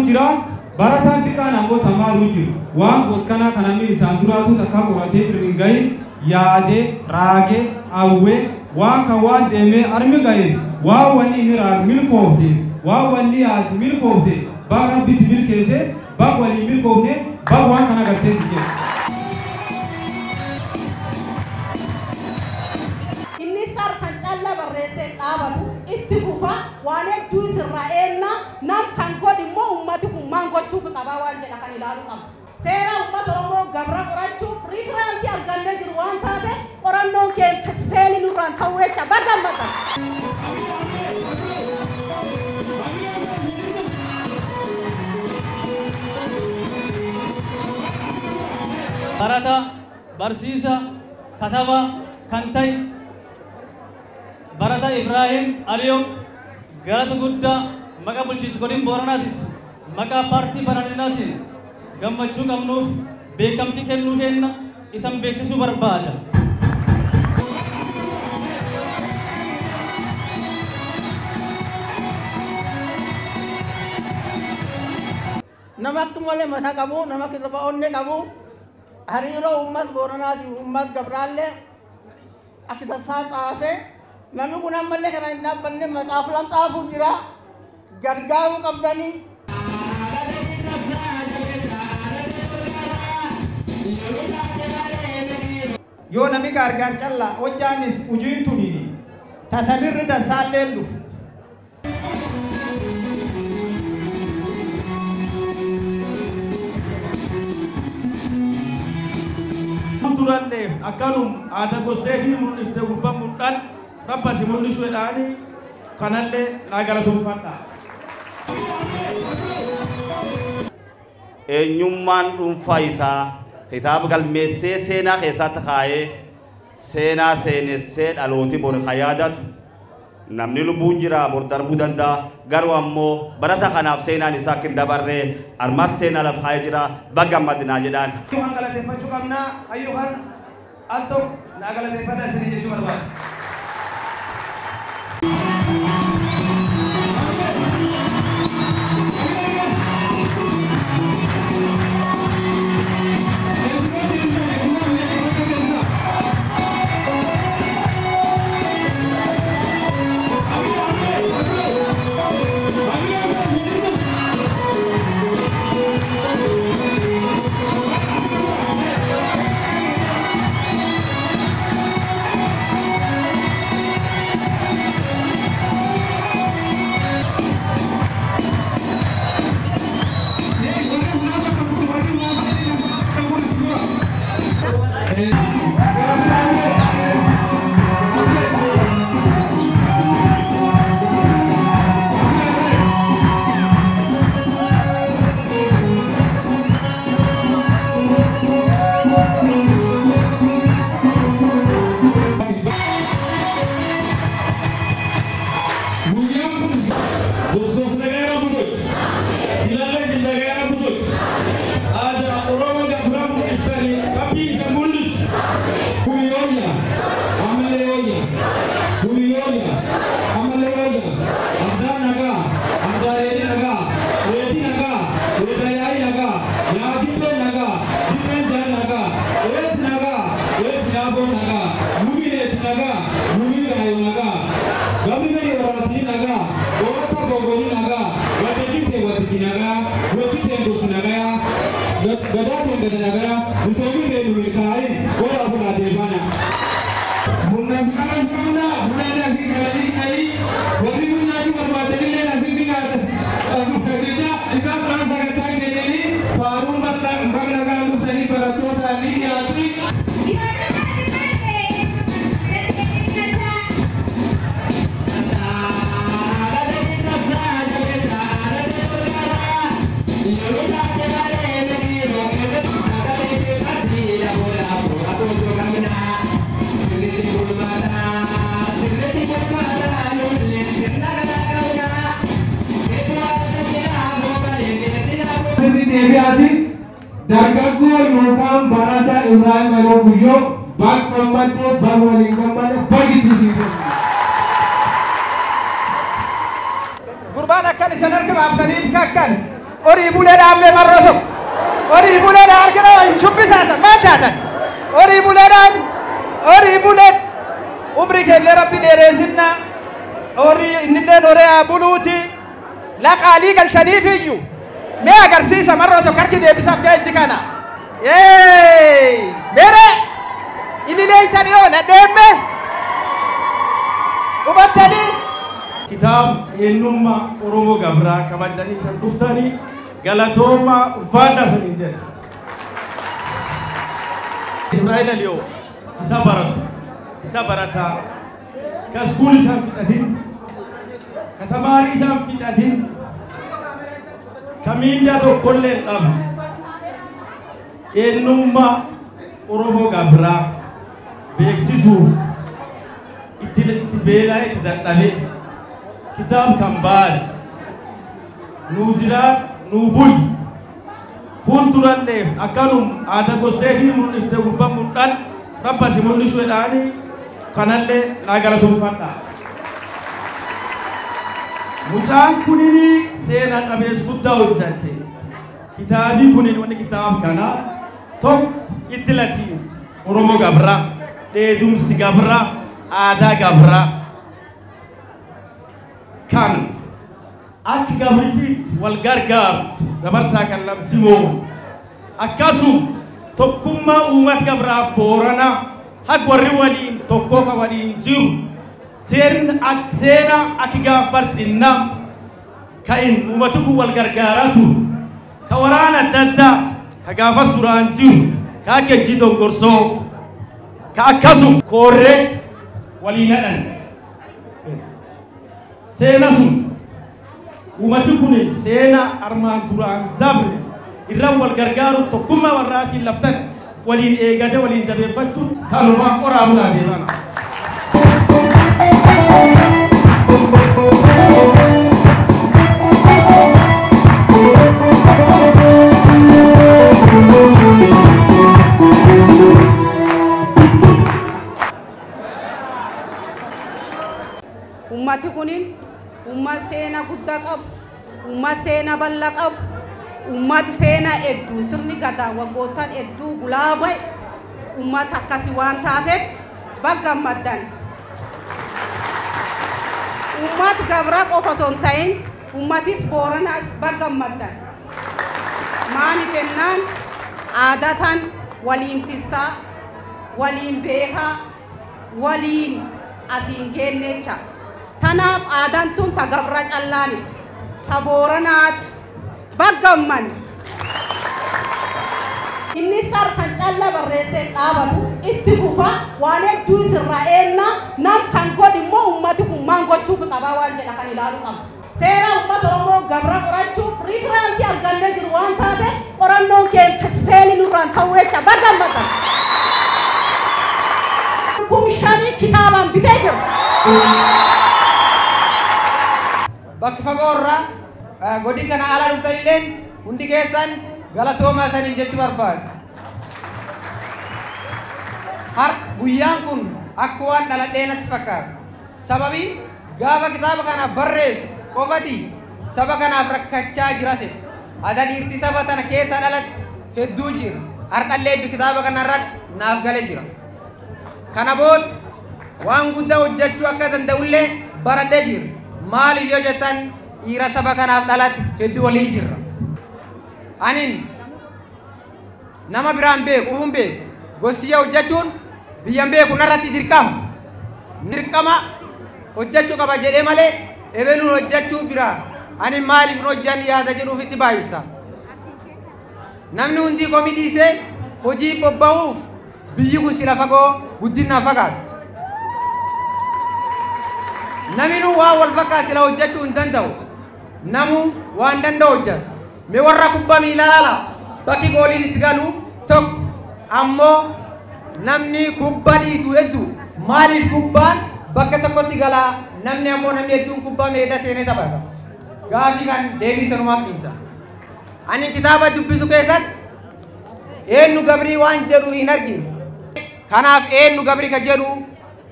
jira barataan xiqqaan ammoo tamaaruu jiru waan goskana kanami isaan duraatu takka qoratee dirmingayi yaade raage awwe waan kan waan deemee armi gaye waan wanni inni raag milkoofte waan wanni yaad milkoofte baa rabbi si milkeesse baa walii milkoofne baa waan kana gartee si jedhe. Inni sarkan calla barreessee dhaabatu itti fufa waan hedduu isirraa eenna nam kan godhi immoo ummati kun maan gochuuf qabaa waan jedha kan ilaalu qaba. Seera ummata Oromoo gabra qorachuuf riifiraansii argannee jiru waan taate qorannoon keenya seenii nurraan ta'uu jecha bagammaqa. Barata barsiisa kataba kantai Barata Ibrahim Aliyo galata guddaa maqaa bulchiinsa godina Booranaatiif maqaa paartii Badhaadhinaatiin gammachuu qabnuuf beekamtii kennuu kenna isan beeksisuu barbaada. Namatti malee mataa qabu, nama kitaaba onnee qabu, hariiroo uummata Booranaatiif uummata Gabraallee akka tasaa xaafee namni kun ammallee kana hin dhaabbanne maxaaf lam xaafuuf jira gargaaruu qabdanii. Yoo nami gargaar callaa hojjaanis ujiin tuniini tatanirri dansaalleen dhufu. Duralleef akkanum aada gosteetii mul'ifte gubbaa mul'an rabbasi mul'isuudhaani kanallee naa galatoomfadha. Eenyummaan dhuunfaa isaa kitaaba galmeessee seenaa keessatti kaa'ee seenaa seenessee dhalootii bor yaadatu namni lubbuun jira bor darbuu danda'a garuu ammoo barata kanaaf seenaan isaa akka hin dabarree armaatti seenaa lafa kaa'ee jira bagammadinaa jedhaan. Kan galateeffachuu qabnaa ayyukan al tokko naa galateeffadha isinii jechuu barbaada. dargaggoo yookaan Barata Ibrahim Aliyo Guyyoo bakkammattee waliin gammada bagitisiisu. Gurbaan akkan isan harka baaftaniif kakkan Ori bule da ambe marroso. Ori bule da arkana shubbisa ma chatan. Ori bule umri kelle rabbi deresinna. Ori innille ore abuluti la qali galtani fiyu. Me agarsiisa marroso karki deebisaf gaji kana. Yey! Bere ilile itaniyo na demme. Ubatali kitab eenyummaa Oromoo Gabraa kabajanii san dhuftanii galatooma ulfaadhaa saniin jedha. Israa'el aliyoo isa barataa ka iskuul isaan fixatin ka tamaarii isaan fixatin ka miindaa tokkollee hin dhabne eenyummaa Oromoo Gabraa beeksisuuf itti beelaa itti dadhabee kitab kan baas nuu jiraat nuu bul fuulduralleef akkanum aada gosteetii mul'ifte gubbaa mul'an rabbasi mul'isuu jedhaanii kanallee naa galatoomfadha. Mucaan kunini seenaa qabeessa guddaa hojjate. Kitaabii kunin wanni kitaaba kana tokko itti latiinsi Oromoo Gabraa, dheedumsi Gabraa, aadaa Gabraa. Kan akka gabritiitti wal gargaaru dabarsaa kan labsimoo akkasum tokkummaa uummata Gabraaf Booranaa haq warri waliin tokkoo ka waliin jiru seenaa akka gaaf barsinnaa ka'in uummati kun wal gargaaratu ka waraana adda addaa ka gaafas duraan jiru ka akka ejjii dongorsoo ka akkasum koorree waliin hadhan seenaa sun uumati kun seenaa armaan duraan dabre irra wal gargaaruuf tokkummaa warraatiin laftan waliin eegate waliin jabeeffachuun kanumaa qoraamuu deemana. Ummati kunin ummat seenaa guddaa qabu, ummat seenaa bal'aa qabu, ummat seenaa hedduu sirni gadaa waggootaan hedduu gulaa bahe ummat akkasii waan taateef bagga maddan. Ummat Gabraa qofa osoo hin ta'in ummatis Booranaas bagga maddan. Maaliif jennaan aadatan waliin tissaa, waliin beekaa, waliin asiin geenneecha. Tanaaf aadaan tun ta Gabraa callaaniti, ta Booranaati baggamman. Inni sarkan calla barreessee dhaabatu itti fufa waan hedduu isirraa eennaa nam kan godhi immoo ummati kun maan gochuuf qabaa waan jedha kan ilaalu qaba. Seera ummata Oromoo Gabraa qorachuuf riifiraansii argannee jiru waan taate qorannoon keenya seeni nurraan ta'uu jecha baggammatan. Kumshanii kitaabaan bitee jiru. Bakki fagoorraa godii kana ala dhuftanilleen hundi keessan galatoomaa saniin jechuu barbaadu. Har guyyaan kun akka waan dhaladhee natti fakkaata. Sababii gaafa kitaaba kana barreessu qofati saba kanaaf rakkachaa jirase. Ada dhiirti saba tana keessa dhalate hedduu jira. Hardhallee kitaaba kana irratti naaf galee jira. Kana booda waan guddaa hojjechuu akka danda'ullee baradhee jira. Maali yoo jettan dhiira saba kanaaf dhalate hedduu waliin jirra. Anin nama biraan beeku ufuun beeku gosti hojjechuun biyyan beeku narratti dirqama. Dirqama hojjechuu qaba jedhee malee ebeluun hojjechuu biraa. Anin maaliif hojjan yaada jedhuuf itti baay'isa. Namni hundi komidiisee hojii bobba'uuf biyyi kun sila fagoo guddinaa fagaatu. Naminu waan wal fakkaa sila hojjechuu hin danda'u. Namu waan danda'u hojjeta. Mee warra kubbaa miilaa ala bakki gooliin itti galu tokko ammoo namni kubbaa dhiitu hedduu maaliif kubbaan bakka tokkotti galaa namni ammoo namni hedduun kubbaa meeda seenee taphata. Gaafii kan deebii sanumaaf dhiisa. Ani kitaaba dubbisu keessatti eenyu Gabrii waan jedhu hin argine. Kanaaf eenyu Gabrii ka jedhu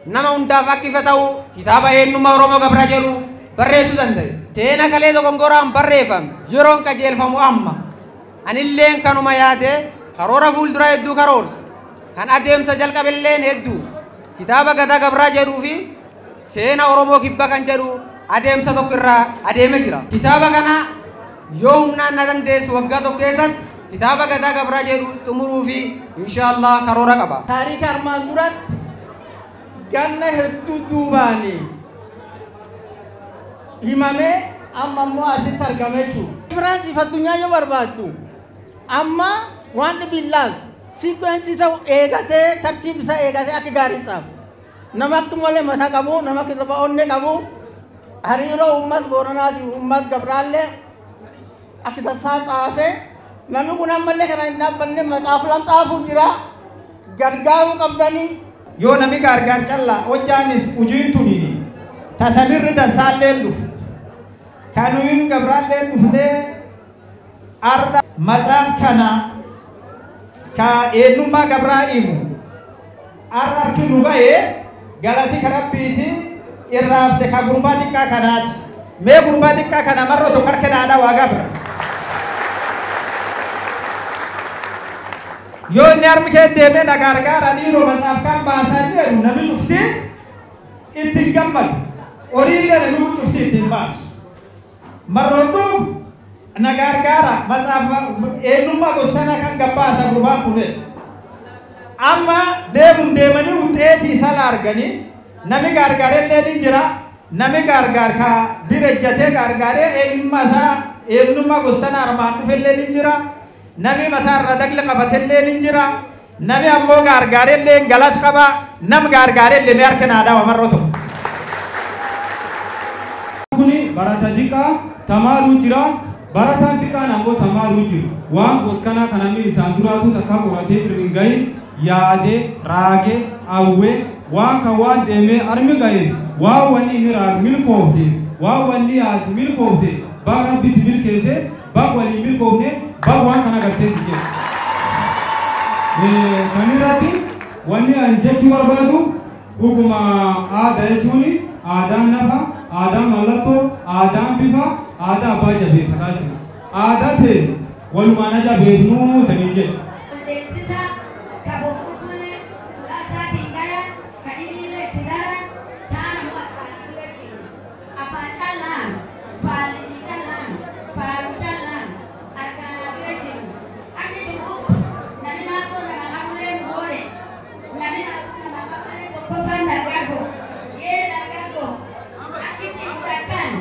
nama hundaaf akka ifa ta'u kitaaba eenyummaa Oromoo Gabraa jedhu barreessuu danda'e. Seena kalee dogongoraan barreeffame yeroon qajeelfamu amma. Anilleen kanuma yaade karoora fuulduraa hedduu karoorse. Kan adeemsa jalqabelleen hedduu. Kitaaba Gadaa Gabraa jedhuu fi seena Oromoo Kibba kan jedhu adeemsa tokko irraa adeemee jira. Kitaaba kana yoo humnaan na dandeessu waggaa tokko keessatti kitaaba Gadaa Gabraa jedhu xumuruu fi inshaallah karoora qaba. Taarika armaan duratti ganna hedduu duubaanii himamee amma immoo asitti argame jechuudha. Firaansiif addunyaa yoo barbaaddu amma waan dhibillaal siikweensi isa eegatee tartiib isa eegatee akka gaarii isaaf nama akka malee mataa qabu nama kitaaba onnee qabu hariiroo uummata Booranaatii uummata Gabraallee akka tasaa xaafee namni kun ammallee kana hin dhaabbanne maxaaf lam xaafuu jira gargaaruu qabdanii. Yoo nami gargaar callaa hojjaanis ujiin tuniini tatanirri dasaalleen dhufu kanuyin Gabraalleen dhufnee arda maxaaf kana ka eenyummaa Gabraa himu arra harki nu ba'ee galati karabbiiti irraafte ka gurbaa xiqqaa kanaati mee gurbaa xiqqaa kana marro tokko harka dhaadhaa waa Gabra yoo inni harmi kee deemee na gargaara dhiiroo maxaaf kan baasan jedhu namni cufti ittiin gammadu horiillee namni cufti ittiin baasu marroonduu na gargaara maxaaf eenyummaa gostana kan gabbaasa gurbaan kunneen amma deemanii wuxeetii isaan arganii nami gargaarellee ni jira nami gargaar ka bira ejjatee gargaaree eenyummaa gostana armaan dhufellee ni jira nami mataa irra dagla qabateellee ni jira nami ammoo gargaarellee galat qaba nam gargaarellee mee harka naadaa wamarroo tokko. Kuni barata diqaa tamaaruu jira. Barataan xiqqaan ammoo tamaaruu jiru waan goskanaa kanamni isaan duraatu takka qoratee hin gahin yaadee raagee awwee waan kan waan deemee armi ga'e waan wanni inni raag milkoofte waan wanni yaadu milkoofte baa rabbisi milkeesse baa walii milkoofne baa waan kana garteessi jedhe. Kan irratti wanni an jechuu barbaadu dhuguma aadaa jechuun aadaan nafa aadaan mallattoo aadaan bifa aadaa abbaa jabeeffataa jiru. Aadaa ta'e walumaan jabeefnuu sanii jedhe. Beeksisa kabookuulee fudhataatiin gara kan inni itti gara taana mu'ataan bira jiru. Afaan callaan, faalidii callaan, faaruu callaan argaanaa bira jiru. Akka jiruutti namni naasoo nama hafuulee nu boore. Namni naasoo nama hafuulee tokkoffaan dargaggoo. Yee dargaggoo. Akkitti bakkan.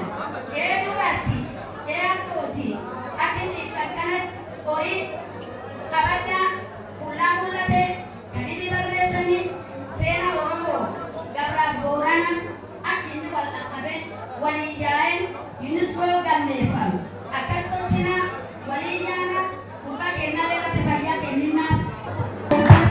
Yee dubartii. Yee abbootii. Akkitti bakkanatti horii qabadda qullaa mul'ate kan inni barreessanii seena Oromoo Gabraaf Boorana akka inni wal qaqqabe walii yaa'een yuuniskoo galmeeffame akkas tolchina walii yaana gubbaa kennaalee irratti fayyaa kenninnaaf.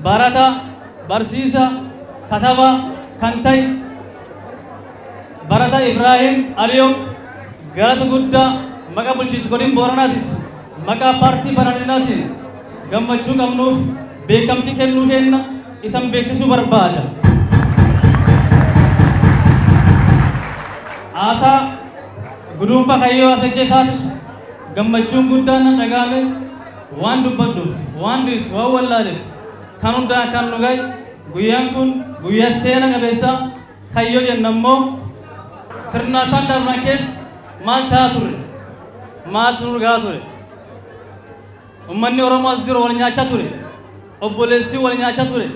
Barata, barsiisa, kataba, kantai, Barata Ibrahim Aliyo, galata guddaa maqaa bulchiinsa godina Booranaatiif, maqaa paartii Badhaadhinaatiin gammachuu qabnuuf beekamtii kennuu kenna isan beeksisuu barbaada. Aasaa guduunfa kayyoo asajjee taasisu gammachuun guddaan dhagaame waan dubbadduuf waan dhiisu waan wallaaleef kan hundaa kan nu gahe guyyaan kun guyyaa seena qabeessaa kayyoo jennammoo sirnaataan darban keessa maal ta'aa ture maaltu nu gahaa ture ummanni Oromoo as jiru wal nyaachaa ture obboleessi wal nyaachaa ture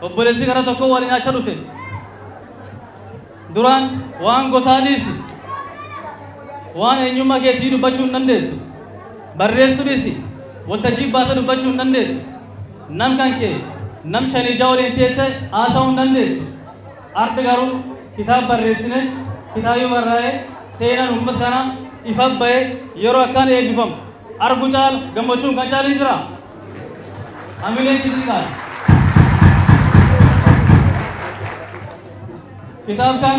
obboleessi gara tokko wal nyaachaa dhufe duraan waan gosaa dhiisi waan eenyummaa keetii dubbachuu hin dandeettu barreessuu dhiisi waltajjii baatee dubbachuu hin dandeettu nam kan kee nam shanii ijaa waliin teette haasa'uu hin dandeettu ardi garuu kitaaba barreessine kitaabii barraa'ee seenaan uummata kana ifa ba'ee yeroo akkaan eebbifamu argu caal gammachuun kan caalin jira amileen xixiqqaadha kitaab kan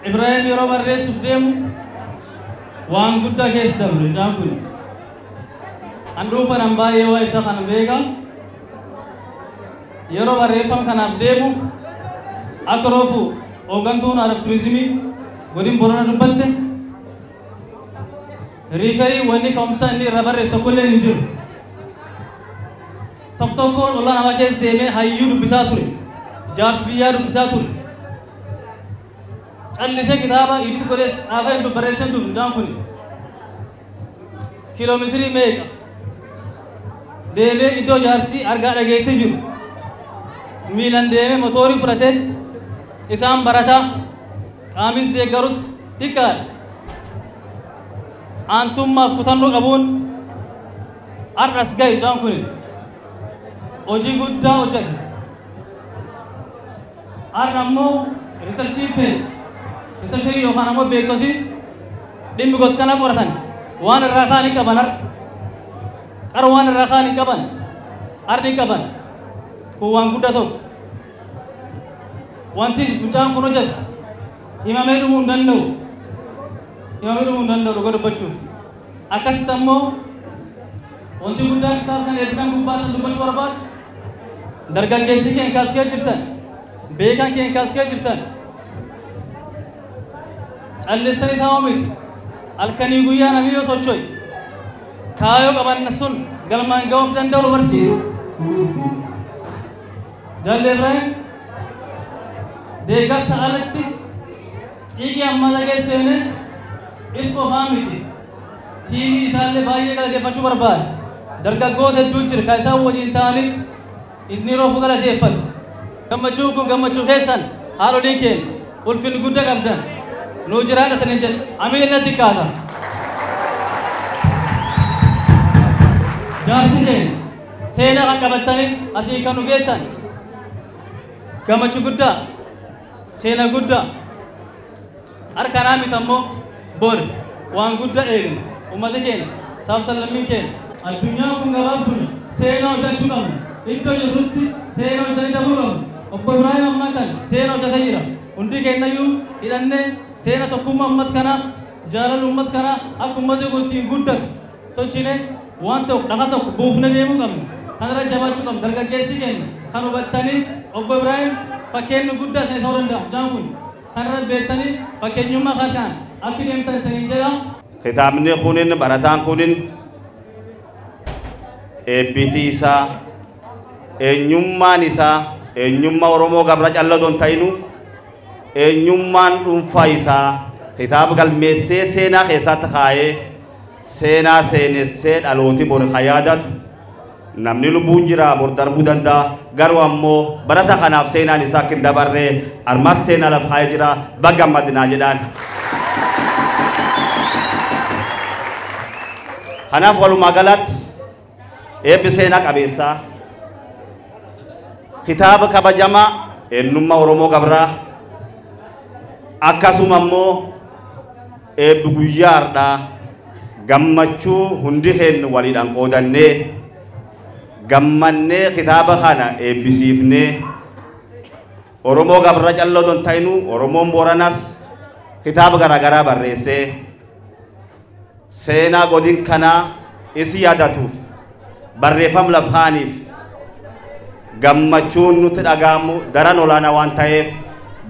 Ibrahim yeroo barreessuuf deemu waan guddaa keessa dabre dhaan kun an dhuunfan an baay'ee waa isa kana beeka yeroo barreeffam kanaaf deemu akka roofu hooggantuun Arab Turizimii godin Borana dubbatte riiferii wanni ka'umsa inni irra barreesse tokkollee hin jiru tokkoon ollaa namaa keessa deemee hayyuu dubbisaa ture jaarsi biyyaa dubbisaa ture callisee kitaaba iditti godhee xaafee barreessee duuf dhaan kun kiiloomeetirii meeqa deemee iddoo jaarsi argaa dhageetti jiru miilan deemee motoorii fudhatee isaan barataa qaamis deeggarus xiqqaadha aantummaaf kutannoo qabuun har'as gahe dhaan kun hojii guddaa hojjete har'a ammoo riisarchii yookaan ammoo beektoti dhimmi gos kana qoratan waan irraa kaan hin qaban qara waan irraa kaan hin qaban har'i hin qaban kun waan guddaa tokko wanti mucaan kun hojjete himamee dhumuu hin danda'u dhuga dubbachuuf akkasitti ammoo wanti guddaa kitaaba kan eebbikan gubbaatan dubbachuu barbaadu dargaggeessi keenya kaaskee jirtan beekan keenya kaaskee jirtan callistanii taa'uu miti halkanii guyyaa namni yoo socho'e kaayoo qaban sun galmaan ga'uuf danda'u nu barsiisa Jalli Ibrahim deeggarsa alatti xiiqii amma dhageessine is qofaa miti tiimii isaallee baay'ee galateeffachuu barbaada dargaggoota hedduu jira kan isaan waliin ta'anii isni roofu galateeffatu gammachuu kun gammachuu keessan haadholiin keenya ulfinni guddaa qabdan nuu jiraadha sanin jedhe amiin natti kaata jaarsi keenya seenaa kan qabattanii asii kan nu geettan gammachuu guddaa seenaa guddaa harkanaa miti ammoo bor waan guddaa eegna ummata keenya saaf-sallammiin keenya addunyaa kun gabaabduna seenaa hojjechuu qabna iddoo jirrutti seenaa hojjetanii dabuu qabna obbo Ibrahim ammaa kan seenaa hojjetee jira hundi keenyayyuu hidhannee seenaa tokkummaa ummat kanaa jaalala ummat kanaa akka ummati kun ittiin guddatu tolchine waan tokko dhaqa tokko buufnee deemuu qabna kanarra jabaachuu qabna dargaggeessi keenya kan hubattanii obbo Ibrahim fakkeenyi guddaa isin ta'uu danda'a jaan kun kanarra beektanii fakkeenyummaa kan akka deemtan isiniin jedha. Kitaabni kunin barataan kunin eebbiti isaa eenyummaan isaa eenyummaa Oromoo gabra calladon ta'inu eenyummaan dhuunfaa isaa kitaaba galmeessee seenaa keessatti kaa'ee seenaa seenessee dhalooti bor yaadatu namni lubbuun jira bor darbuu danda'a garuu ammoo barata kanaaf seenaan isaa akka hin dabarree armaatti seenaa lafa kaa'ee jira baggammadinaa jedhaan. Kanaaf walumaa galatti eebbi seenaa qabeessaa kitaaba kabajamaa eenyummaa Oromoo gabraa akkasuma immoo eebbi guyyaa har'aa gammachuu hundi keenya waliidhaan qoodannee gammannee kitaaba kana eebbisiifnee Oromoo gabra calladon ta'inu Oromoon Booranas kitaaba garaagaraa barreessee seenaa godin kanaa isi yaadatuuf barreeffam lafhaaniif gammachuun nuti dhagaamu daran olaanaa waan ta'eef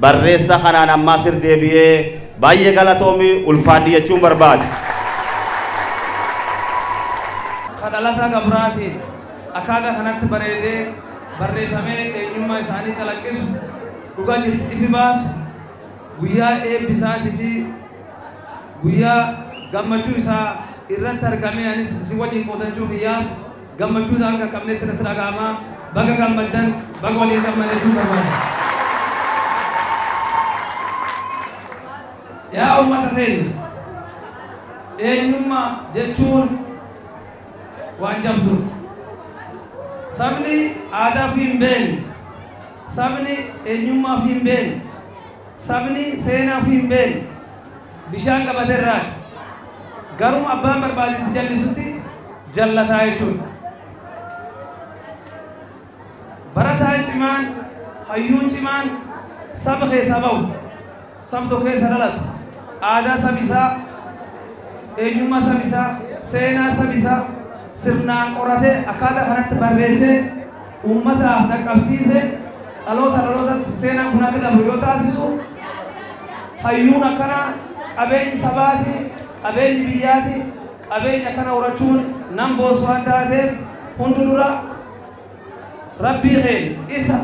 barreessa kanaan ammaa sir deebi'ee baay'ee galatoomi ulfaadhi jechuun barbaada. Kadhalataa gabraatiin akkaataa kanatti bareedee barreeffamee eenyummaa isaanii calaqqisu dhugaa jirtu ifi baasu guyyaa eebbisaatii fi guyyaa gammachuu isaa irratti argamee anis si waliin qoodachuu kiyyaa gammachuu isaan kan qabnetti irratti dhaga'amaa baga gammaddan baga waliin gammadeetu barbaada. Yaa uummata keenya eenyummaa jechuun waan jabdu. Sabni aadaa fi hin beekne, sabni eenyummaa fi hin beekne, sabni seenaa fi hin beekne bishaan gabatee irraati. Garuu abbaan barbaadetti jallisutti jallataa jechuudha. Barataan cimaan, hayyuun cimaan saba keessa bahu, saba tokko keessa dhalatu, aadaa sabisaa, eenyummaa sabisaa, seenaa sabisaa sirnaan qoratee akkaataa kanatti barreessee uummataaf dhaqqabsiisee dhalootatti seenaan kun akka dabru yoo taasisu hayyuun akkana qabeenyi sabaati, qabeenyi biyyaati, qabeenyi akkana horachuun nan boosu waan taateef hundi dura rabbii keenya isa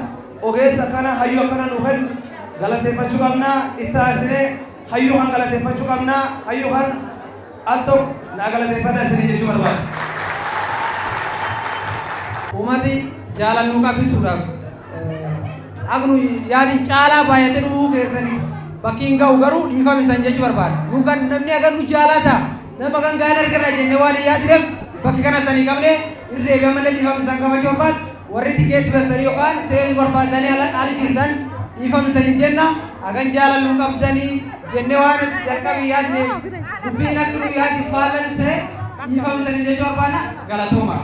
ogeessa akkana hayyuu akkana nu kennu galateeffachuu qabnaa. Itti aansinee hayyuu kan galateeffachuu qabnaa. Hayyuu kan al tokko naa galateeffadha isinii jechuu barbaada. Uumati jaalannuu qabbisuudhaaf agnu yaadi caalaa baay'atee dhufuu keessanii bakki hin ga'u garuu dhiifamisan jechuu barbaada. Nu kan namni agar nu jaalata nama kan gaan argana jennee waan hin yaadineef bakki kana sanii qabnee irreebi'a malee dhiifamisan qabachuu barbaada. Warri tikeetti bitatanii yookaan seenuu barbaadanii ala jirtan dhiifamisan hin jenna. Hagan jaalannuu qabdanii jennee waan jalqabii yaadneef dubbiin akka nu yaadi faalan ta'e dhiifamisan jechuu barbaada. Galatooma.